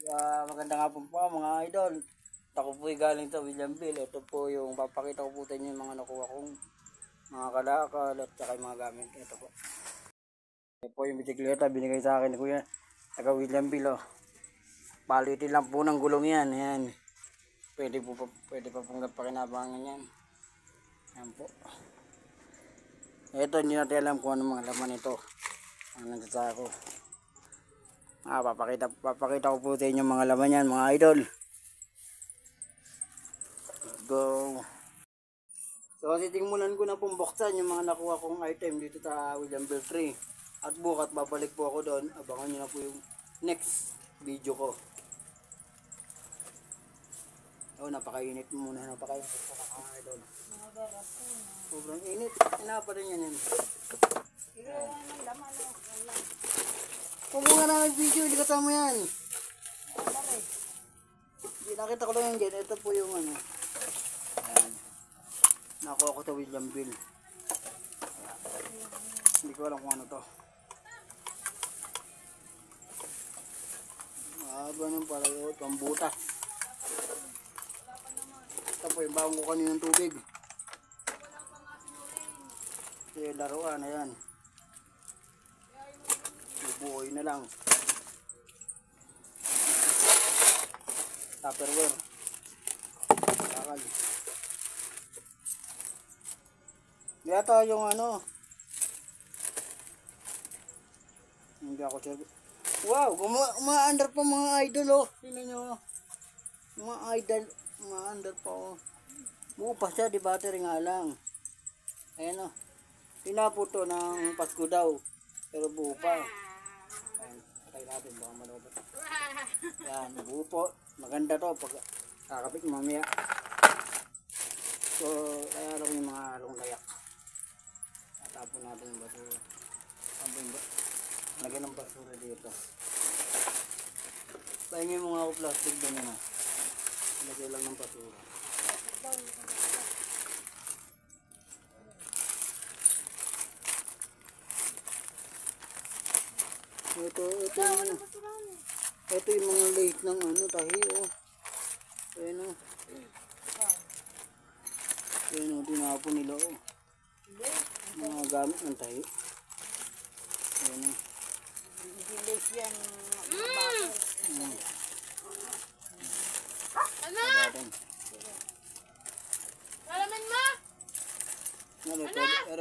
Magandang hapon po mga idol. Ako po galing sa Williamville. Ito po yung papakita ko po sa inyo yung mga nakuha kong mga kalakal at saka yung mga gamit. Ito po. Ito po yung bisikleta binigay sa akin ni Kuya. Taga Williamville oh. Palitin lang po ng gulong yan. Ayan. Pwede pa pong napakinabangan yan. Ayan po. Ito hindi natin alam kung ano mga laman ito. Ang nagsasako. Papakita ko po sa inyo mga laman yan mga idol. Go. So titingmulan ko na pong buksan yung mga nakuha kong item dito sa Williamville 3. At bukas babalik po ako doon. Abangan nyo na po yung next video ko. Oh, napakainit muna. Napakainit po mga idol. Sobrang init. Inapa rin yan. Huwag mo nga na nag-video. Hindi kasama yan. Hindi, nakita ko lang yan dyan. Ito po yung ano. Ayan. Nakuha ko sa Williamville. Hindi ko alam kung ano to. Ganun pala yun. Pambuta. Ito po yung bagong ko kaninang tubig. Yung laruan na yan. Bubuoy na lang. Tupperware. Kakal. Yata yung ano. Hindi ako sure. Wow, uma-under pa mga idol oh. Tingnan nyo. Mga idol, uma-under pa oh. Buo pa siya, di battery nga lang. Ayan oh. Pinapo to ng Pasko daw. Pero buo pa. Ayan, patay natin baka malobot. Ayan, buo po. Maganda to pag kakapit mamaya. So, kaya lang yung mga halong layak. Tatapon natin yung basura. Lagyan ng basura dito. Pahingin mo nga ako plastic doon yun. Lagyan lang ng basura. Ito yung mga late ng ano, tahi oh. Ayan oh. Ayan oh, tinapon nila oh. Mga gamit ng tahi. Ayan oh. Hindi late yan. Ano? Malaman mo?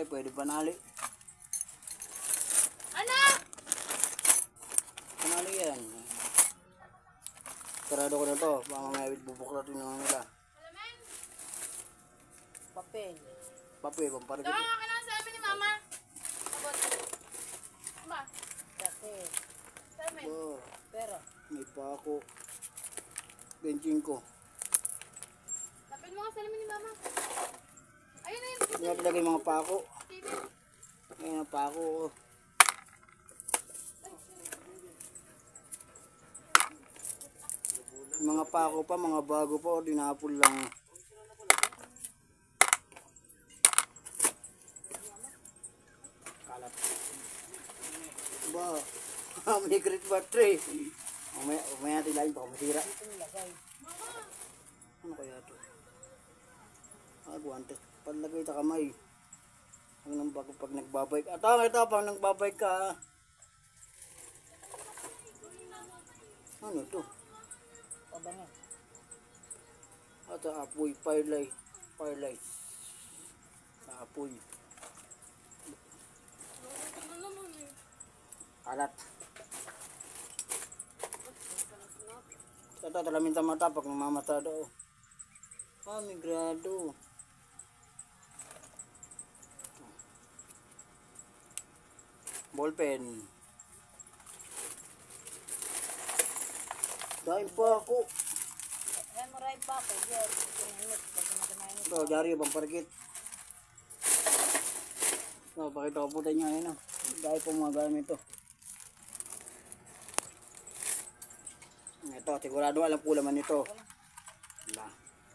Pwede panali. Ano? Panali yan. Sarado ko na to. Baka may bubuklatin naman nila. Malaman? Papel, pamparikit. Tama ka na sa amin ni Mama. Abot. Ba? Kasi. Sa amin. Pero. May pako. Benching ko. Lapin mo nga sa amin ni Mama. Ayun na yun. Hindi natin lagay mga pako. Ayan ang pako. Mga pako pa, mga bago pa. Dinapol lang. Kalat. Ba, may great battery. Umaya natin lain baka masira. Ano kaya ito? Guantes. Palagay sa kamay. Pag nagbabike. At ito, pag nagbabike ka. Ano ito? Pabangan. At apoy, firelight. Sa apoy. Kalat. Ito, talamin sa mata pag namamatado. Migrado. Ballpen. Dahil pa ako. Memory pa ako. Ito, dyaryo, pamparikit. So, pakita ko po tayo nyo. Dahil po mga gamit ito. Ito, sigurado alam po laman ito. Wala.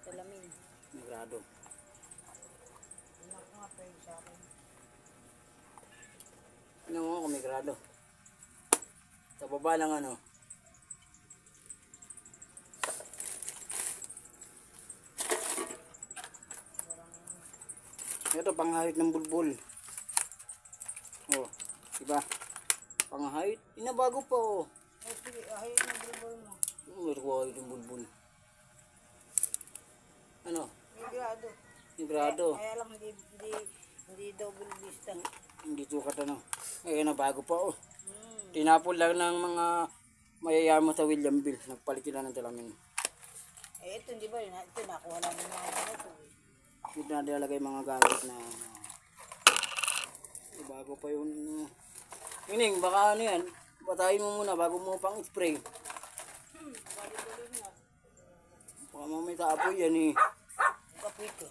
Salamin. Sigurado. Ano mo kung may grado? Sa baba lang ano. Ito, panghahit ng bulbul. Oh, diba? Panghahit. Inabago pa, oh. Sige, ahit ng bulbul mo. Meron ko ahit ng bulbul. Ano? Sigurado. Sigurado. Kaya lang hindi double vista. Hindi sukat ano. Eh, nabago pa, oh. Hmm. Tinapon lang ng mga mayayamo sa Williamville. Nagpalit sila ng talamin. Eh, ito, di ba? Ito, nakuha lang ng mga ito. Dito na nilalagay mga gamit na bago pa yun. Ining, baka ano yan. Batayin mo muna bago mo pang spray. Baka mamay taapoy yan eh. Kapoy ko.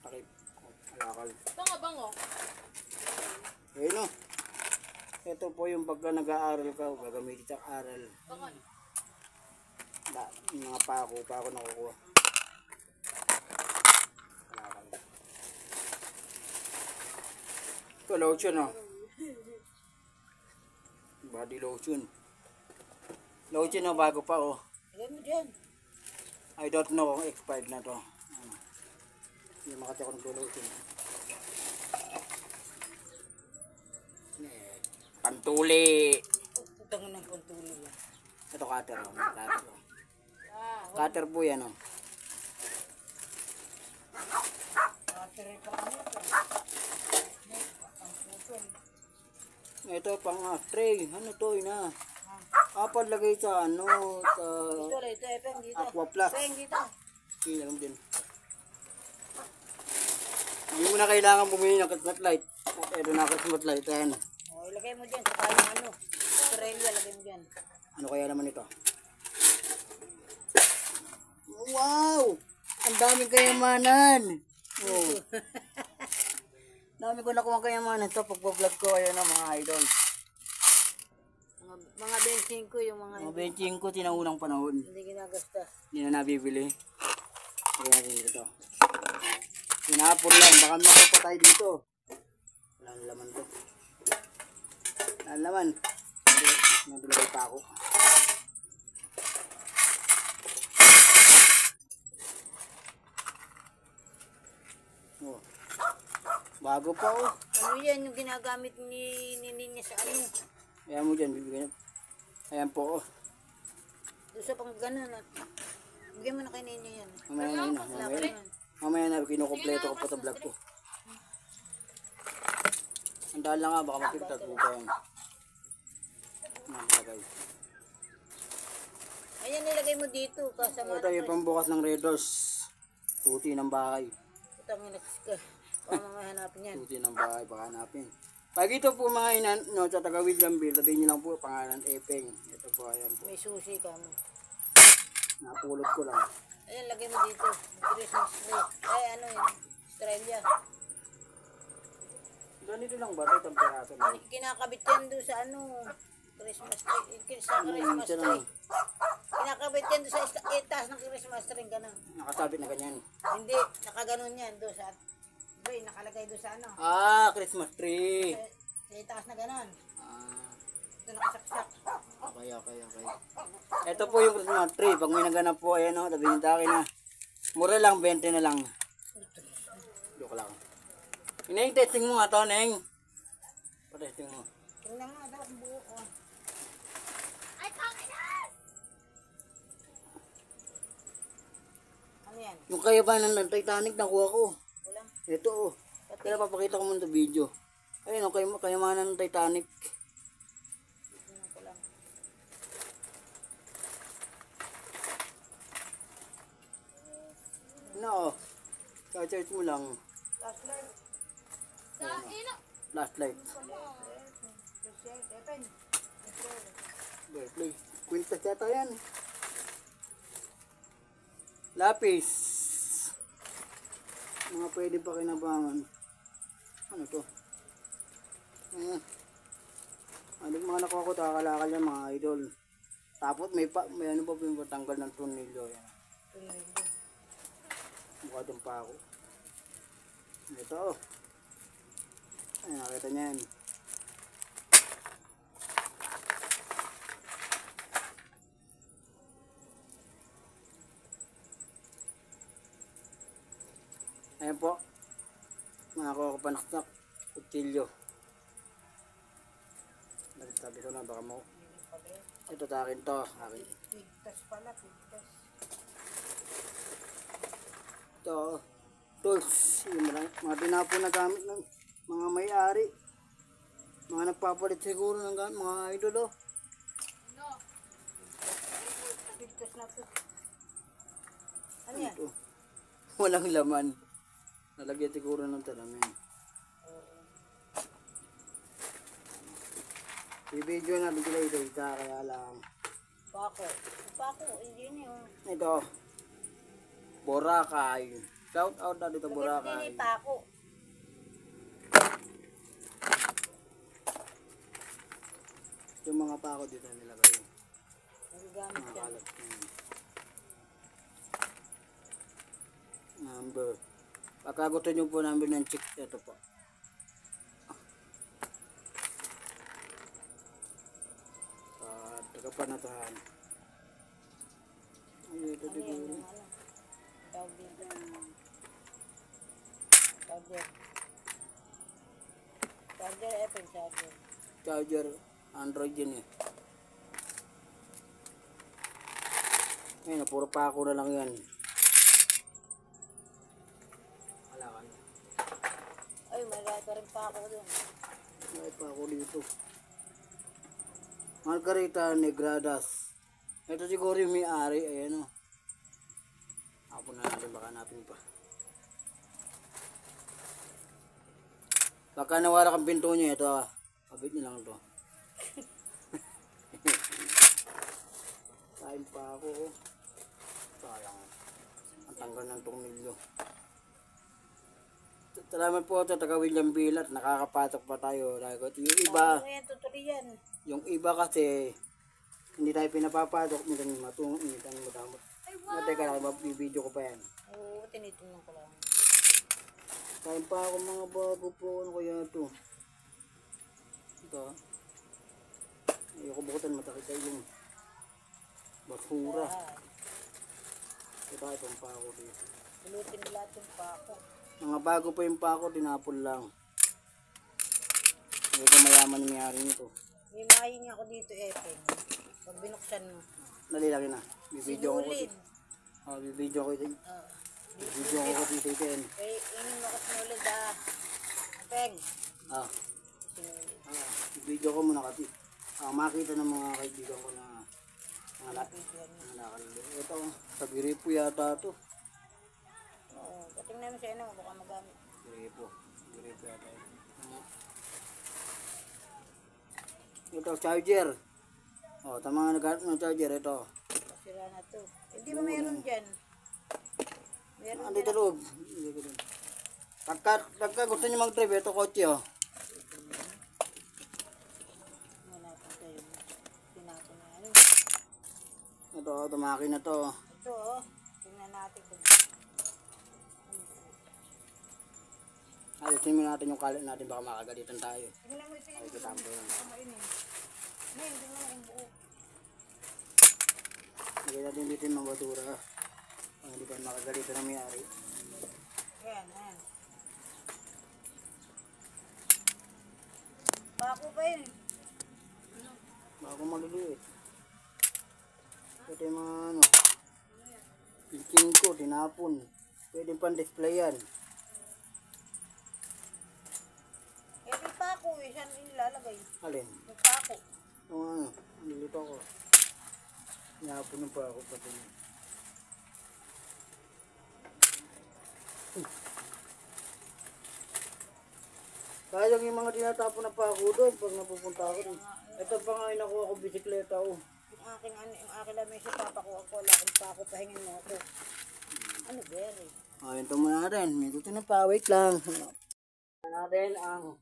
Takip. Alakal. Bango. Ayun o. Ito po yung pagka nag-aaral ka, gagamitin sa aral. Bango. Mga pako nakukuha. Alakal. Ito lotion o. Body lotion. Lotion na bago pa o. Lagay mo dyan. I don't know kung expired na to. Hindi makati ako nag-lotion. Pantuli. Utang ng kontulo lang. Ito cutter o. Cutter o. Ah, Cutter po yan o. Battery pa kami ito. Ang putol. Ito pang tray. Ano to ina? Apat lagay sa ano sa Ito, epeng dito. Aqua Plus. Epeng dito. Kailangan din. Hindi mo na kailangan bumili ng Christmas light. Ito na Christmas light. Ayan. O, ilagay mo dyan. Saka yung ano. Australia, lagay mo dyan. Ano kaya naman ito? Wow! Ang daming kayamanan! Oh. Dami ko nakuha kayamanan sa pagbablog ko. Ayan na mga idol. Mga benching ko, yung mga Mga benching ko tinaunang panahon. hindi ginagasta. Hindi na nabibili. Kaya natin ito. Sinapon lang. Baka makapatay dito. Walang laman to. Walang laman. Nandulagay pa ako. Oh. Bago pa oh. Ano yan yung ginagamit ni Ninya sa ano? Ayan mo dyan. Bibigyan. Ayan po oh. Doon sa pang ganun. Bigyan mo na kay Ninya yan. Mamaya na yun. Mamaya na. Mamaya na. Kinukompleto ko pa sa vlog ko. Ang dahil lang nga. Baka mapiptag po ba yan. Nakalagay. Ayan, nilagay mo dito. Kasama Ito yung pambukas ng Red Doors. Tuti ng bahay. Utang na ka. Baka mamaya hanapin yan. Tuti ng bahay. Baka hanapin. Pag ito po mga inan, no, sa taga Williamville, sabihin nyo lang po pangalan Epeng. Ito po, ayan po. May susi ka mo. Napulot ko lang. Ayan, lagay mo dito. Christmas tree. Ay, ano yun? Australia. Ganito lang ba? Ito ang peraso na. Kinakabit yan doon sa ano. Christmas tree. Sa Christmas tree. Kinakabit yan doon sa itaas ng Christmas tree. Ganun. Nakasabit na ganyan. Hindi, nakaganon yan doon sa... Boy, nakalagay doon sa ano. Ah, Christmas tree. Sa itaas na ganon. Ah, Ito nakasaksak. okay. Ito po yung Christmas tree. Pag may naganap po, ayan o, sabihin sa akin na. Mura lang, 20 na lang. Joke lang. Ineng, testing mo nga to, Neng. Pa-testing mo. Tingnan nga daw ang buo ko. Ay, Ano yan? Yung kayabanan ng Titanic, nakuha ko. Walang. Ito oh. Kaya papakita ko muna sa video. Ayun oh, kayamanan ng Titanic. Tingnan ko lang. Ano oh. Charge mo lang. Flashlight. Sa ino. Flashlight. Pen. Play. Quintas yata yan. Lapis. Mga pwede pa kinabangan. Ano to? Ano mga nakuha ko, takalakal yan mga idol. Tapos may ano pa yung patanggal ng tornilyo. Yan. Mukha doon pa ako. Ito oh. Ay, nakita niya yan. Ayan po. Nakakuha ko pa ng kutsilyo. Sabi ko na baka mo. Ito sa akin to. Akin. Pigtas pala, pigtas. Ito. Tools. Yung mga tinapon na gamit ng mga may-ari. Mga nagpapalit siguro ng gamit. Mga idol oh. No. Pigtas na to. Ano yan? Ito. Walang laman. Nalagyan siguro ng talamin. I-video natin sila ito. Kaya lang. Pako. Pako, hindi niyo. Ito. Boracay. Shout out na dito Boracay. Hindi pako. Yung mga pako dito nilagay. Nagagamit Mga yan. kalat. Number. Pagka gusto nyo po number ng chick, ito po. Tagapanatahan. Ay, ito Ano yan, siguro. yung ano? Tawag dito. Charger. Charger, Apple charger. Charger. Android yun eh. Ayun, puro pako na lang yan. Wala ka na. Ay, may gata rin pa ako dun. May pako dito. Margarita Negradas. Ito siguro yung may-ari. Ayan o. Ako na natin. Baka hanapin pa. Baka nawala kang pinto niya. Ito ah. Kabit niyo lang ito. Kain pa ako. Sayang. Ang tanggal ng tornilyo. Salamat po ito. Taga William Bilat. Nakakapatok pa tayo. Yung iba. Ano yan, tutulian. Yung iba kasi hindi tayo pinapapatok, minsan matungod, minsan madamot. Teka lang, bibidyo ko pa yan. Oo, tinitingnan ko lang. Kain pa ako mga bago po, ano kaya ito? Ito. Ayoko bukutan, matakit tayo yung basura. Ito, itong pako dito. Pulutin nila itong pako. Mga bago pa yung pako, tinapon lang. Ito mayaman yung mayari nito. May mahingi ako dito, Epen. Pag binuksan mo. Nalilaki na. Bibidyo ko Sinulid. bibidyo ko ito. Bibidyo ko dito ito yan. Eh, ingin mo ako sinulid ah. Peng. Sinulid. Bibidyo ko muna kasi. Makita ng mga kaibigan ko na mga nakalilo. Ito, sa Giripo yata ito. Oo, patingnan mo siya ano, baka magamit. Giripo yata ito. Ito, charger. Sa mga naghanap ng charger, ito. Sira na to. Hindi ba meron dyan? Meron Andito dyan. loob. Pagka gusto nyo mag-drive, ito kotse oh. Wala pa tayo. Tinapon na ano. Ito, makina to. Ito oh. Tingnan natin kung Ayusin mo natin yung kalit natin, baka makagalitan tayo. tingnan mo ito Ay, yung kitampo lang. kumainin. Ngayon, tingnan mo yung buo. Lagay natin dito yung mga basura. Hindi pa makagalitan ng may-ari. Ayan, ayan. Bako pa yun. Baka maliliit. Ito yung mga ano. Iking ko, tinapon. Pwede pang display yan. Eh, may pako eh. Saan nilalagay? Alin? May pako. Yung ano, nilito ko. Tinapon pa ako pati. Sayang yung mga tinatapon na pa ako doon pag napupunta ako. Ito pa nga inakuha ko bisikleta oh. Yung aking lamesa, papakuha ko. Wala akong pako. Pahingin mo ako. Ano, very? Ito muna natin. May tutunod pa. Wait lang. Natin ang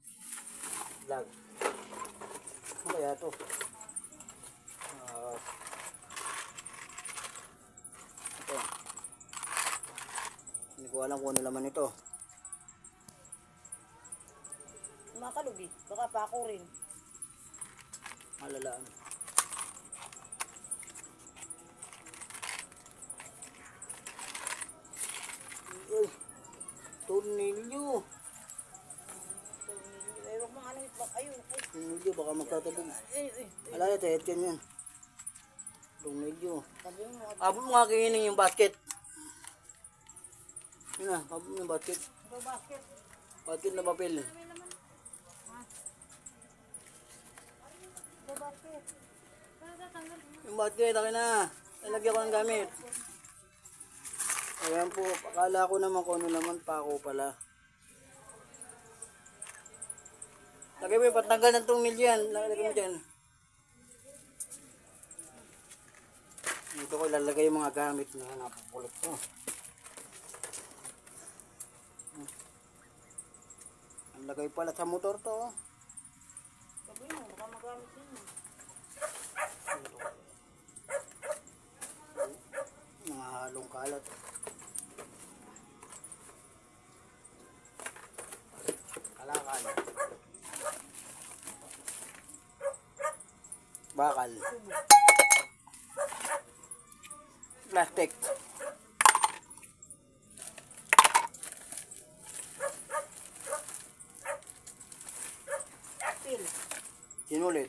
vlog. Ano kaya ito? Ito. Hindi ko alam kung ano laman ito. Makalugi. Baka pako rin. Malalaan. Uy, tornilyo. baka magtatubog. Eh. Alala, tehit yan yan. Medyo. Sabi mo, Abot mo nga kihining yung basket. Yun na, abot mo yung basket. ito basket. Basket na papel. Ito basket. Yung basket, akin na. Nalagyan ko ng gamit. Ayan po, akala ko naman kung ano naman pa ako pala. Lagay mo yung patanggal ng tungmil yan. Lagay mo dyan. Dito ko ilalagay yung mga gamit na napapulot ko. Ang lagay pala sa motor to. Sabi mo, baka magamit yun. Mga halong kalat. Kalakal. Bakal. Plastic. Pil. Sinulit.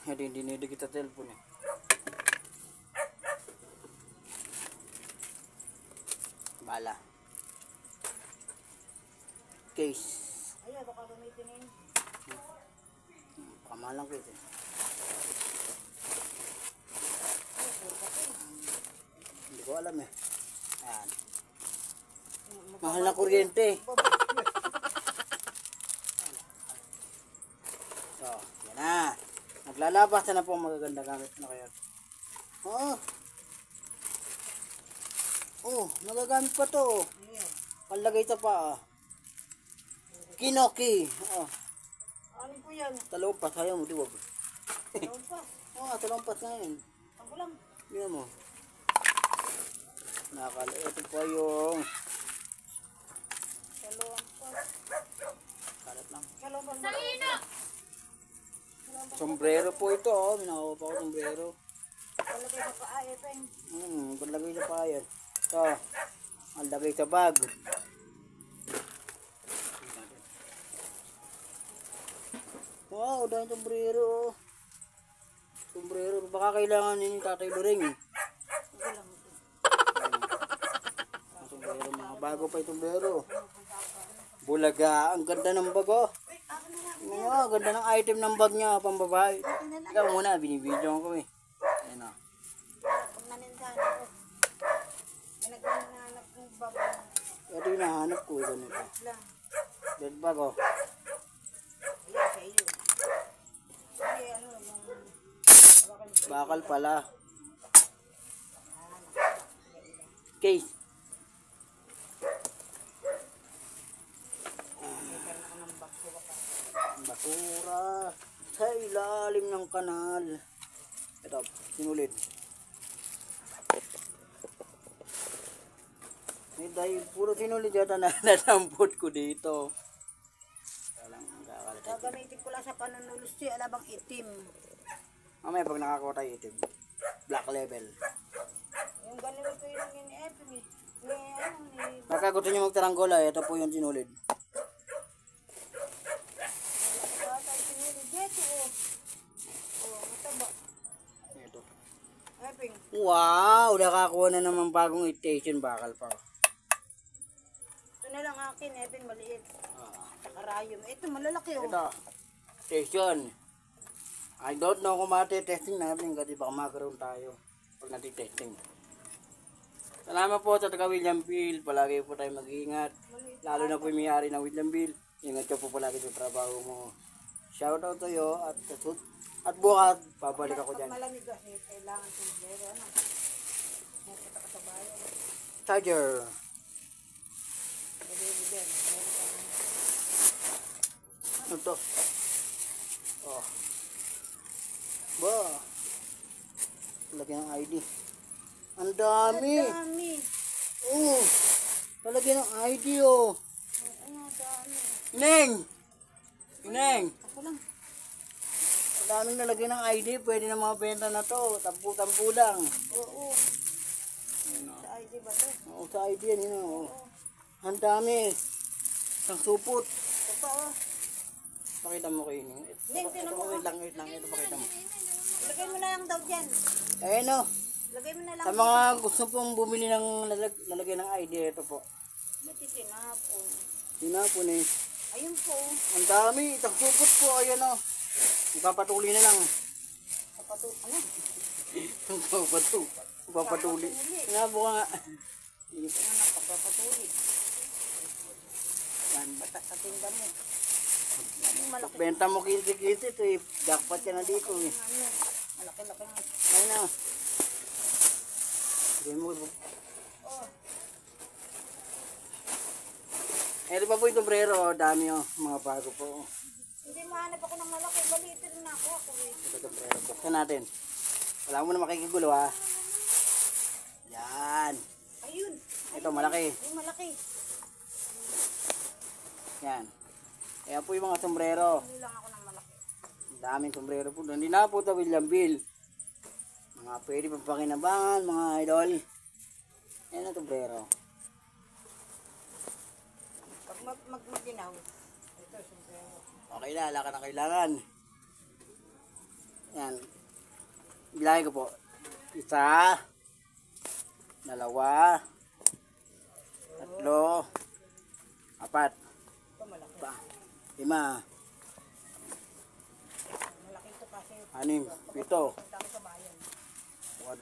Hindi kita telepon eh. Bala. Case. Ayan, baka gamitin yun. Kamalang case eh. Hindi ko alam eh. Ayan. Mahal na kuryente. So, yan na. Naglalabas na po ang magaganda gamit na kayo. Oh, nagagamit pa to. Ayan. Panlagay sa paa. Kinoki. Oh, Ano po yan? talompas. Ayaw mo, diwag. Dalawang pa. Oh, talompas na yun. Ako lang. Yan mo. Ito po yung Dalawang pa. kalat lang. Dalawang pa. Sangina! Sombrero po ito. Oh, minakuha pa ko sombrero. Talagay sa paa, epeng. Panlagay sa paa yan. Ito. Ang lagay sa bag. Wow, dahil sombrero. Sombrero. Baka kailangan ninyo Tatay Luring. Ako lang ito. Ang sombrero, mga bago pa yung sombrero. Bulaga. Ang ganda ng bag oh. Ang ganda ng item ng bag niya, pambabae. Ikaw muna, binibidyo ko eh. Ayan o. Pag nanindahan ako. May naghahanap ng bag. Ito yung nahanap ko, ganito. Lang. Dead bag oh. Ayan, sa iyo. Sige, ano, Bakal pala. Case. Basura sa ilalim ng kanal. Ito, sinulid. Dahil puro sinulid yata na natampot ko dito. gagamitin ko lang sa panunulos siya, alabang itim. Mamaya pag nakakuha tayo itim. Black level. Yung ganun ko yung ini-epim eh. Ni Pagka gusto nyo magtaranggola, ito po yung sinulid. bata sinuli dito oh. Oh, mataba. Ito. Eping. Wow! Nakakuha na naman bagong station bakal pa. Ito na lang akin, eping maliit. Saka rayom. Ito malalaki oh. Ito. Station. I don't know kung matitesting natin kasi baka magkaroon tayo pag natitesting. Salamat po sa taga Williamville. Palagi po tayo mag-iingat. Lalo na po yung may-ari ng Williamville. Ingat ka po palagi sa trabaho mo. Shout out to you at bukas babalik ako dyan. Malamig kasi kailangan sombrero ano. Nakita ka sa bayan. Charger. Baby Ben, meron ka na. Ano to? Oh. Ba. Lagyan ng ID. Ang dami. Ang dami. Oh. Lagyan ng ID oh. Ano, dami. Ineng. Ineng. Ako lang. Ang daming nalagyan ng ID. Pwede na mga benta na to. Tampu-tampu lang. Oo. Sa ID ba to? Oo, sa ID yan. Yun, oh. Ang dami. Isang supot. Totoo. Pakita mo kayo ini. Tinan mo. Wait lang. Ito pakita mo. Lagay mo na lang daw dyan. Ayan o. Lagay mo na lang. Sa mga gusto pong bumili ng lalagay ng ID, ito po. Ba't itinapon? Tinapon eh. Ayun po. Ang dami. Isang supot po. Ayan o. Ipapatuli na lang. Kapato. Ano? Ipapatuli. Nga po nga. Ano nakapapatuloy? Yan, batak sa tinda mo. Ano malaki? Benta mo 15-15 ito eh. Jackpot yan na dito eh. Ano? Malaki-laki nga. Ayun na. Sige mo. Oh, Ito pa po yung sombrero. Dami o. Mga bago po. hindi mahanap ako ng malaki. Balito rin ako. Ito sombrero. Buksan natin. Wala mo na makikigulo ha. Yan. Ayun. Ito malaki. Yung malaki. Yan. Kaya po yung mga sombrero. Hindi lang ako ng malaki. Daming sombrero po. Hindi na po ito Williamville. Mga pwede pang pakinabangan, mga idol. Yan ang sombrero. Pag magmaginaw, ito, sombrero. Okay na, wala ka na kailangan. Yan. Bilangin ko po. 1, 2, 3, 4. Ito malaki. 5. 6. Malaki ito kasi 6. 7. ang dami sa bayan. 8.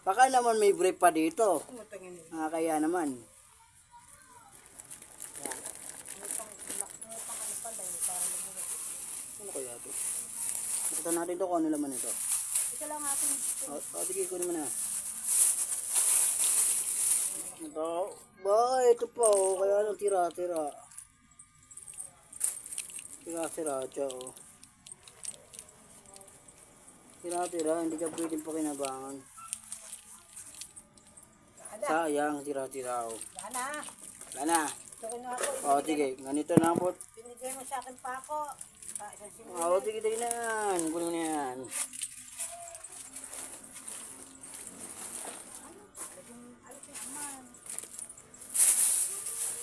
Baka naman may brief pa dito. Tumutungin mo. Kaya naman. Ano pang ano pala yun, para lumulog. Ano kaya ito? Nakita natin ito kung ano laman ito. Ito lang ating Sige, kunin mo na. Ito. Ba, ito pa oh. Kaya anong tira-tira. Tira-tira siya oh. Tira-tira, hindi ka pwedeng pakinabangan. Sayang, tira-tira oh. Yana. Wala na. Ito kinuha ko. Sige, ganito na po. Binigay mo sa akin pa ako. Isang simula. Sige na yan. Kunin mo na yan.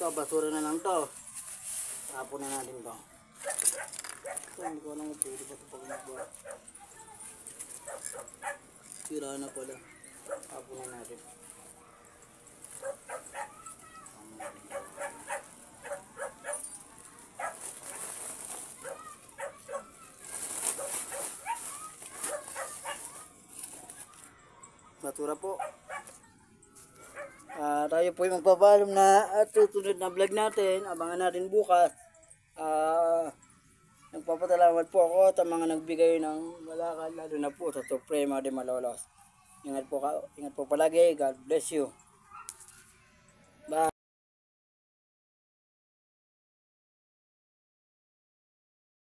Ito, basura na lang to. Tapon na natin to. Ito, hindi ko alam kung pwede pa ito pag nagbuha. Sira na pala. Tapon na natin. Basura po. Tayo po yung magpapaalam na at susunod na vlog natin. Abangan natin bukas. Nagpapatalamat po ako sa mga nagbigay ng malakal, lalo na po sa Suprema de Malolos. Ingat po palagi. God bless you.